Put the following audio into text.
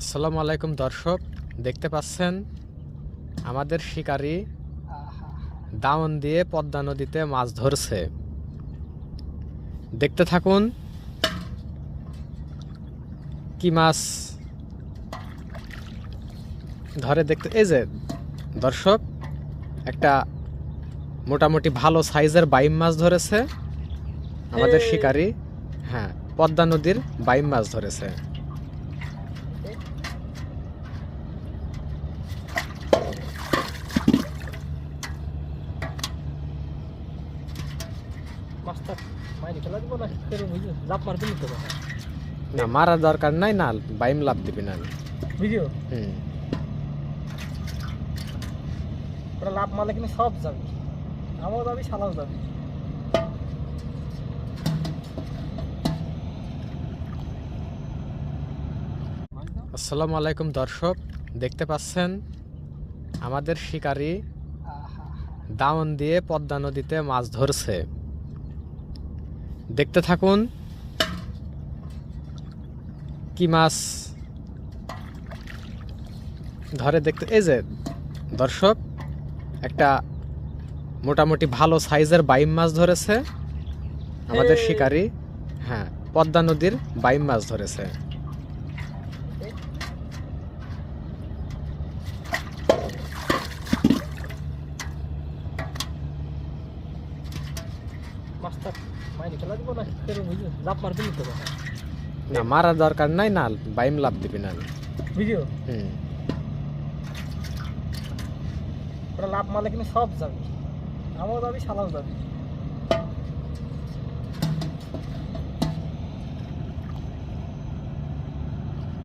আসসালামু আলাইকুম দর্শক, দেখতে পাচ্ছেন আমাদের শিকারী দামন দিয়ে পদ্মা নদীতে মাছ ধরছে। দেখতে থাকুন কি মাছ ধরে। দেখতে এই যে দর্শক, একটা মোটামুটি ভালো সাইজের বাইম মাছ ধরেছে আমাদের শিকারী। হ্যাঁ, পদ্মা নদীর বাইম মাছ ধরেছে। না, মারার দরকার নাই, না বাইম লাভ দিবি না। ভিডিও হুম, ওটা লাভ মারলে কিন্তু সব যাবে, আমও যাবি, শালাও যাবে। আসসালামু আলাইকুম দর্শক, দেখতে পাচ্ছেন আমাদের শিকারী দামন দিয়ে পদ্মা নদীতে মাছ ধরছে। দেখতে থাকুন কি মাছ ধরে। দেখতে এই যে দর্শক, একটা মোটামুটি ভালো সাইজের বাইম মাছ ধরেছে আমাদের শিকারী। হ্যাঁ, পদ্মা নদীর বাইম মাছ ধরেছে। মাছটা মাইনে খেলা দিব না, লাভ মারবি নিতে হবে। না, মারার দরকার নাই, না বাইম লাভ দিবি না। ভিডিও হুম, ওটা লাভ মারলে কিন্তু সব যাবে, আমও যাবি, শালাও যাবি।